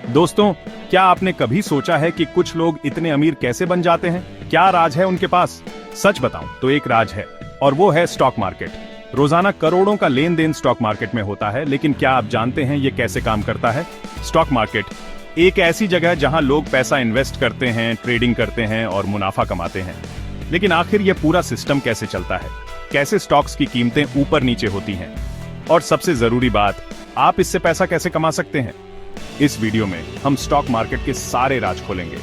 दोस्तों, क्या आपने कभी सोचा है कि कुछ लोग इतने अमीर कैसे बन जाते हैं? क्या राज है उनके पास? सच बताऊं तो एक राज है, और वो है स्टॉक मार्केट। रोजाना करोड़ों का लेन देन स्टॉक मार्केट में होता है, लेकिन क्या आप जानते हैं ये कैसे काम करता है? स्टॉक मार्केट एक ऐसी जगह है जहां लोग पैसा इन्वेस्ट करते हैं, ट्रेडिंग करते हैं और मुनाफा कमाते हैं। लेकिन आखिर ये पूरा सिस्टम कैसे चलता है? कैसे स्टॉक्स की कीमतें ऊपर नीचे होती हैं? और सबसे जरूरी बात, आप इससे पैसा कैसे कमा सकते हैं? इस वीडियो में हम स्टॉक मार्केट के सारे राज खोलेंगे।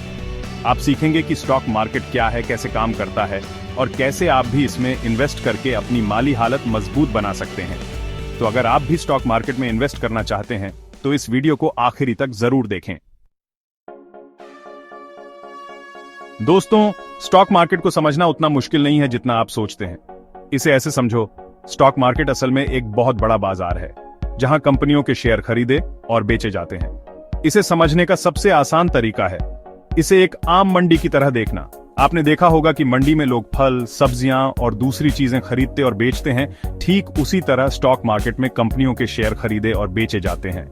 आप सीखेंगे कि स्टॉक मार्केट क्या है, कैसे काम करता है और कैसे आप भी इसमें इन्वेस्ट करके अपनी माली हालत मजबूत बना सकते हैं। तो अगर आप भी स्टॉक मार्केट में इन्वेस्ट करना चाहते हैं तो इस वीडियो को आखिरी तक जरूर देखें। दोस्तों, स्टॉक मार्केट को समझना उतना मुश्किल नहीं है जितना आप सोचते हैं। इसे ऐसे समझो, स्टॉक मार्केट असल में एक बहुत बड़ा बाजार है जहां कंपनियों के शेयर खरीदे और बेचे जाते हैं। इसे समझने का सबसे आसान तरीका है इसे एक आम मंडी की तरह देखना। आपने देखा होगा कि मंडी में लोग फल, सब्जियां और दूसरी चीजें खरीदते और बेचते हैं। ठीक उसी तरह स्टॉक मार्केट में कंपनियों के शेयर खरीदे और बेचे जाते हैं।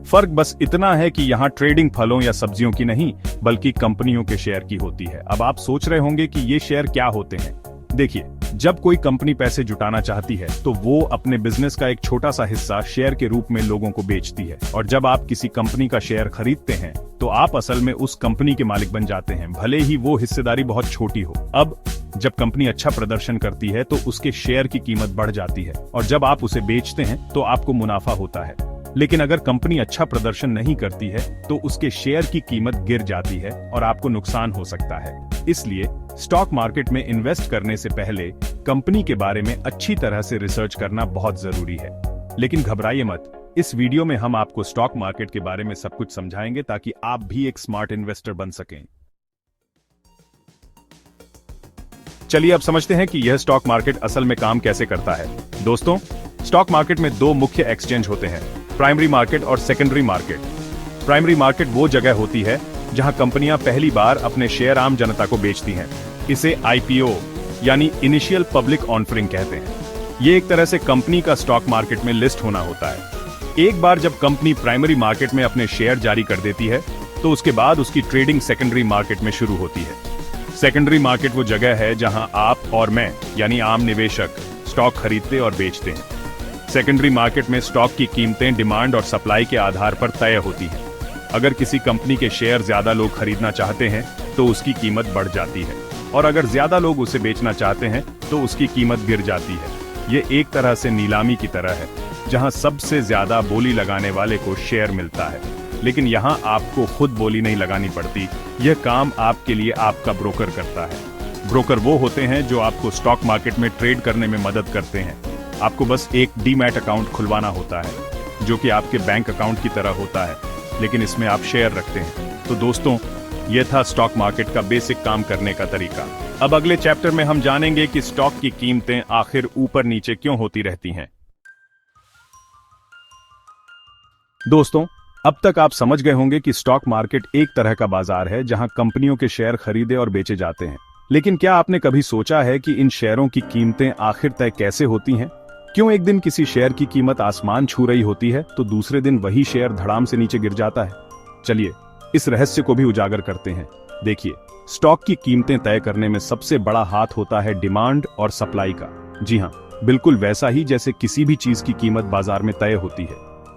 फर्क बस इतना है कि यहाँ ट्रेडिंग फलों या सब्जियों की नहीं, बल्कि कंपनियों के शेयर की होती है। अब आप सोच रहे होंगे कि ये शेयर क्या होते हैं। देखिए, जब कोई कंपनी पैसे जुटाना चाहती है तो वो अपने बिजनेस का एक छोटा सा हिस्सा शेयर के रूप में लोगों को बेचती है, और जब आप किसी कंपनी का शेयर खरीदते हैं तो आप असल में उस कंपनी के मालिक बन जाते हैं, भले ही वो हिस्सेदारी बहुत छोटी हो। अब जब कंपनी अच्छा प्रदर्शन करती है तो उसके शेयर की कीमत बढ़ जाती है, और जब आप उसे बेचते हैं तो आपको मुनाफा होता है। लेकिन अगर कंपनी अच्छा प्रदर्शन नहीं करती है तो उसके शेयर की कीमत गिर जाती है और आपको नुकसान हो सकता है। इसलिए स्टॉक मार्केट में इन्वेस्ट करने से पहले कंपनी के बारे में अच्छी तरह से रिसर्च करना बहुत जरूरी है। लेकिन घबराइए मत, इस वीडियो में हम आपको स्टॉक मार्केट के बारे में सब कुछ समझाएंगे ताकि आप भी एक स्मार्ट इन्वेस्टर बन सकें। चलिए अब समझते हैं कि यह स्टॉक मार्केट असल में काम कैसे करता है। दोस्तों, स्टॉक मार्केट में दो मुख्य एक्सचेंज होते हैं, प्राइमरी मार्केट और सेकेंडरी मार्केट। प्राइमरी मार्केट वो जगह होती है जहां कंपनियां पहली बार अपने शेयर आम जनता को बेचती हैं। इसे आईपीओ यानी इनिशियल पब्लिक ऑफरिंग कहते हैं। ये एक तरह से कंपनी का स्टॉक मार्केट में लिस्ट होना होता है। एक बार जब कंपनी प्राइमरी मार्केट में अपने शेयर जारी कर देती है तो उसके बाद उसकी ट्रेडिंग सेकेंडरी मार्केट में शुरू होती है। सेकेंडरी मार्केट वो जगह है जहां आप और मैं यानी आम निवेशक स्टॉक खरीदते और बेचते हैं। सेकेंडरी मार्केट में स्टॉक की कीमतें डिमांड और सप्लाई के आधार पर तय होती हैं। अगर किसी कंपनी के शेयर ज्यादा लोग खरीदना चाहते हैं तो उसकी कीमत बढ़ जाती है, और अगर ज्यादा लोग उसे बेचना चाहते हैं तो उसकी कीमत गिर जाती है। ये एक तरह से नीलामी की तरह है जहां सबसे ज्यादा बोली लगाने वाले को शेयर मिलता है। लेकिन यहां आपको खुद बोली नहीं लगानी पड़ती, यह काम आपके लिए आपका ब्रोकर करता है। ब्रोकर वो होते हैं जो आपको स्टॉक मार्केट में ट्रेड करने में मदद करते हैं। आपको बस एक डीमैट अकाउंट खुलवाना होता है जो कि आपके बैंक अकाउंट की तरह होता है, लेकिन इसमें आप शेयर रखते हैं। तो दोस्तों, यह था स्टॉक मार्केट का बेसिक काम करने का तरीका। अब अगले चैप्टर में हम जानेंगे कि स्टॉक की कीमतें आखिर ऊपर नीचे क्यों होती रहती हैं। दोस्तों, अब तक आप समझ गए होंगे कि स्टॉक मार्केट एक तरह का बाजार है जहां कंपनियों के शेयर खरीदे और बेचे जाते हैं। लेकिन क्या आपने कभी सोचा है कि इन शेयरों की कीमतें आखिर तय कैसे होती हैं? क्यों एक दिन किसी शेयर की कीमत आसमान छू रही होती है तो दूसरे दिन वही शेयर धड़ाम से नीचे गिर जाता है? चलिए इस रहस्य को भी उजागर करते हैं। देखिए, स्टॉक की कीमतें तय करने में सबसे बड़ा हाथ होता है डिमांड और सप्लाई का। जी हाँ, बिल्कुल वैसा ही जैसे किसी भी चीज की कीमत बाजार में तय होती है।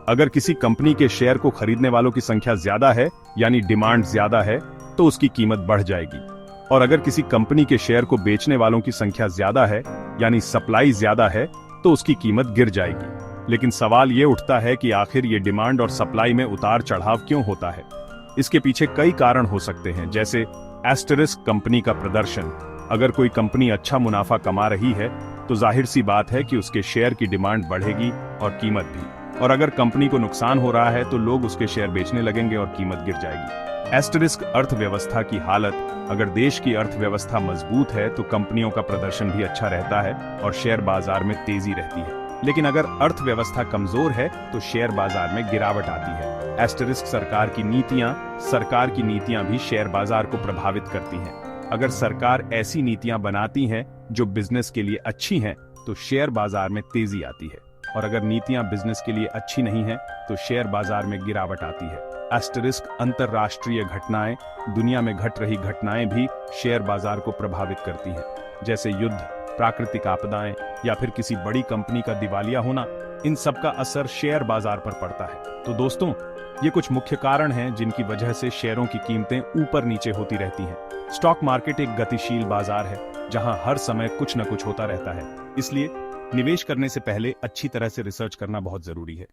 अगर किसी कंपनी के शेयर को खरीदने वालों की संख्या ज्यादा है यानी डिमांड ज्यादा है तो उसकी कीमत बढ़ जाएगी, और अगर किसी कंपनी के शेयर को बेचने वालों की संख्या ज्यादा है यानी सप्लाई ज्यादा है तो उसकी कीमत गिर जाएगी। लेकिन सवाल ये उठता है कि आखिर ये डिमांड और सप्लाई में उतार चढ़ाव क्यों होता है? इसके पीछे कई कारण हो सकते हैं, जैसे एस्टेरिस्क कंपनी का प्रदर्शन। अगर कोई कंपनी अच्छा मुनाफा कमा रही है तो जाहिर सी बात है कि उसके शेयर की डिमांड बढ़ेगी और कीमत भी, और अगर कंपनी को नुकसान हो रहा है तो लोग उसके शेयर बेचने लगेंगे और कीमत गिर जाएगी। एस्टेरिस्क अर्थव्यवस्था की हालत। अगर देश की अर्थव्यवस्था मजबूत है तो कंपनियों का प्रदर्शन भी अच्छा रहता है और शेयर बाजार में तेजी रहती है। लेकिन अगर अर्थव्यवस्था कमजोर है तो शेयर बाजार में गिरावट आती है। एस्टेरिस्क सरकार की नीतियां भी शेयर बाजार को प्रभावित करती हैं। अगर सरकार ऐसी नीतियां बनाती है जो बिजनेस के लिए अच्छी हैं तो शेयर बाजार में तेजी आती है। और अगर नीतियां बिजनेस के लिए अच्छी नहीं हैं तो शेयर बाजार में गिरावट आती है। एस्टेरिस्क अंतरराष्ट्रीय घटनाएं, दुनिया में घट रही घटनाएं भी शेयर बाजार को प्रभावित करती हैं, जैसे युद्ध, प्राकृतिक आपदाएं या फिर किसी बड़ी कंपनी का दिवालिया होना। इन सब का असर शेयर बाजार पर पड़ता है। तो दोस्तों, ये कुछ मुख्य कारण हैं जिनकी वजह से शेयरों की कीमतें ऊपर नीचे होती रहती हैं। स्टॉक मार्केट एक गतिशील बाजार है जहां हर समय कुछ न कुछ होता रहता है, इसलिए निवेश करने से पहले अच्छी तरह से रिसर्च करना बहुत जरूरी है।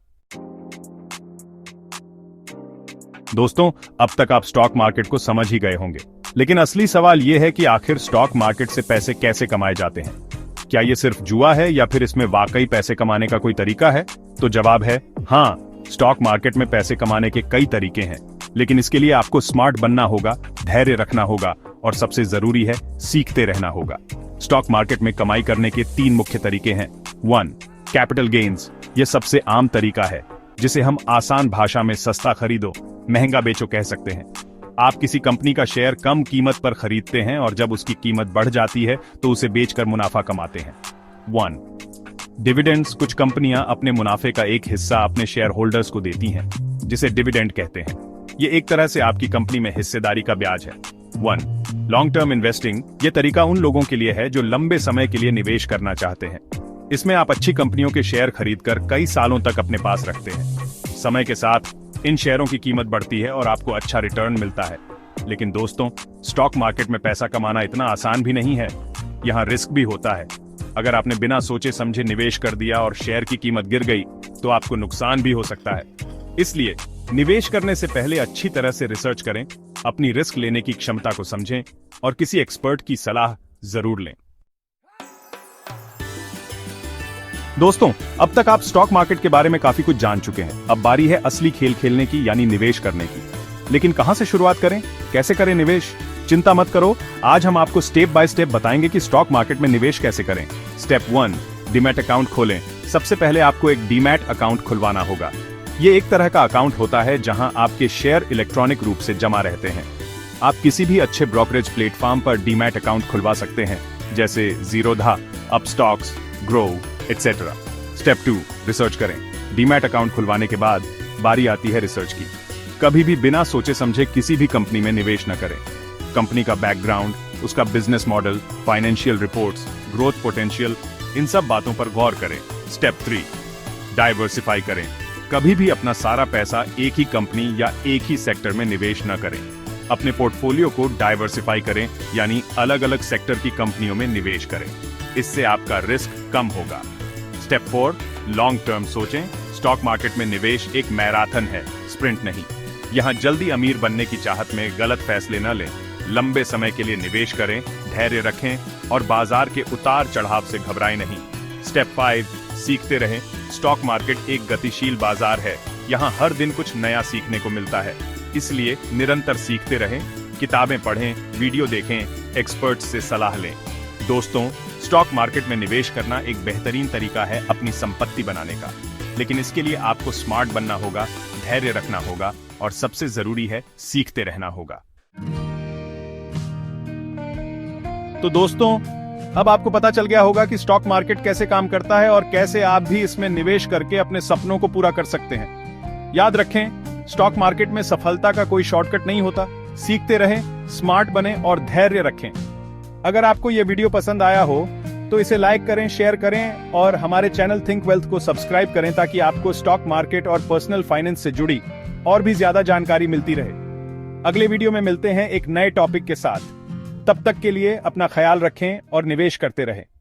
दोस्तों, अब तक आप स्टॉक मार्केट को समझ ही गए होंगे, लेकिन असली सवाल यह है कि आखिर स्टॉक मार्केट से पैसे कैसे कमाए जाते हैं। क्या ये सिर्फ जुआ है या फिर इसमें वाकई पैसे कमाने का कोई तरीका है? तो जवाब है हाँ, स्टॉक मार्केट में पैसे कमाने के कई तरीके हैं, लेकिन इसके लिए आपको स्मार्ट बनना होगा, धैर्य रखना होगा और सबसे जरूरी है सीखते रहना होगा। स्टॉक मार्केट में कमाई करने के 3 मुख्य तरीके हैं। 1. Capital gains. ये सबसे आम तरीका है, जिसे हम आसान भाषा में सस्ता खरीदो महंगा बेचो कह सकते हैं। आप किसी कंपनी का शेयर कम कीमत पर खरीदते हैं और जब उसकी कीमत बढ़ जाती है तो उसे बेचकर मुनाफा कमाते हैं। 1. डिविडेंड्स। कुछ कंपनियां अपने मुनाफे का एक हिस्सा अपने शेयर होल्डर्स को देती हैं, जिसे डिविडेंड कहते हैं। ये एक तरह से आपकी कंपनी में हिस्सेदारी का ब्याज है। 1. Long term investing. ये तरीका उन लोगों के लिए है जो लंबे समय के लिए निवेश करना चाहते हैं। इसमें आप अच्छी कंपनियों के शेयर खरीदकर कई सालों तक अपने पास रखते हैं। समय के साथ इन शेयरों की कीमत बढ़ती है और आपको अच्छा रिटर्न मिलता है। लेकिन दोस्तों, स्टॉक मार्केट में पैसा कमाना इतना आसान भी नहीं है। यहाँ रिस्क भी होता है। अगर आपने बिना सोचे समझे निवेश कर दिया और शेयर की कीमत गिर गई तो आपको नुकसान भी हो सकता है। इसलिए निवेश करने से पहले अच्छी तरह से रिसर्च करें, अपनी रिस्क लेने की क्षमता को समझें और किसी एक्सपर्ट की सलाह जरूर लें। दोस्तों, अब तक आप स्टॉक मार्केट के बारे में काफी कुछ जान चुके हैं। अब बारी है असली खेल खेलने की, यानी निवेश करने की। लेकिन कहां से शुरुआत करें, कैसे करें निवेश? चिंता मत करो, आज हम आपको स्टेप बाय स्टेप बताएंगे कि स्टॉक मार्केट में निवेश कैसे करें। स्टेप 1. डीमैट अकाउंट खोलें। सबसे पहले आपको एक डीमैट अकाउंट खुलवाना होगा। ये एक तरह का अकाउंट होता है जहां आपके शेयर इलेक्ट्रॉनिक रूप से जमा रहते हैं। आप किसी भी अच्छे ब्रोकरेज प्लेटफॉर्म पर डीमैट अकाउंट खुलवा सकते हैं, जैसे Zerodha, Upstox, grow etc. Step 2. Research करें। डीमैट अकाउंट खुलवाने के बाद बारी आती है रिसर्च की। कभी भी बिना सोचे समझे किसी भी कंपनी में निवेश न करें। कंपनी का बैकग्राउंड, उसका business model, financial reports, growth potential, इन सब बातों पर गौर करें। स्टेप 3. डाइवर्सिफाई करें। कभी भी अपना सारा पैसा एक ही कंपनी या एक ही सेक्टर में निवेश न करें। अपने पोर्टफोलियो को डाइवर्सिफाई करें, यानी अलग अलग सेक्टर की कंपनियों में निवेश करें। इससे आपका रिस्क कम होगा। स्टेप 4. लॉन्ग टर्म सोचें। स्टॉक मार्केट में निवेश एक मैराथन है, स्प्रिंट नहीं। यहाँ जल्दी अमीर बनने की चाहत में गलत फैसले न लें। लंबे समय के लिए निवेश करें, धैर्य रखें और बाजार के उतार चढ़ाव से घबराएं नहीं। स्टेप 5. सीखते रहें। स्टॉक मार्केट एक गतिशील बाजार है, यहाँ हर दिन कुछ नया सीखने को मिलता है। इसलिए निरंतर सीखते रहें, किताबें पढ़ें, वीडियो देखें, एक्सपर्ट्स से सलाह लें। दोस्तों, स्टॉक मार्केट में निवेश करना एक बेहतरीन तरीका है अपनी संपत्ति बनाने का, लेकिन इसके लिए आपको स्मार्ट बनना होगा, धैर्य रखना होगा और सबसे जरूरी है सीखते रहना होगा। तो दोस्तों, अब आपको पता चल गया होगा कि स्टॉक मार्केट कैसे काम करता है और कैसे आप भी इसमें निवेश करके अपने सपनों को पूरा कर सकते हैं। याद रखें, स्टॉक मार्केट में सफलता का कोई शॉर्टकट नहीं होता। सीखते रहें, स्मार्ट बने और धैर्य रखें। अगर आपको यह वीडियो पसंद आया हो तो इसे लाइक करें, शेयर करें और हमारे चैनल थिंक वेल्थ को सब्सक्राइब करें ताकि आपको स्टॉक मार्केट और पर्सनल फाइनेंस से जुड़ी और भी ज्यादा जानकारी मिलती रहे। अगले वीडियो में मिलते हैं एक नए टॉपिक के साथ। तब तक के लिए अपना ख्याल रखें और निवेश करते रहें।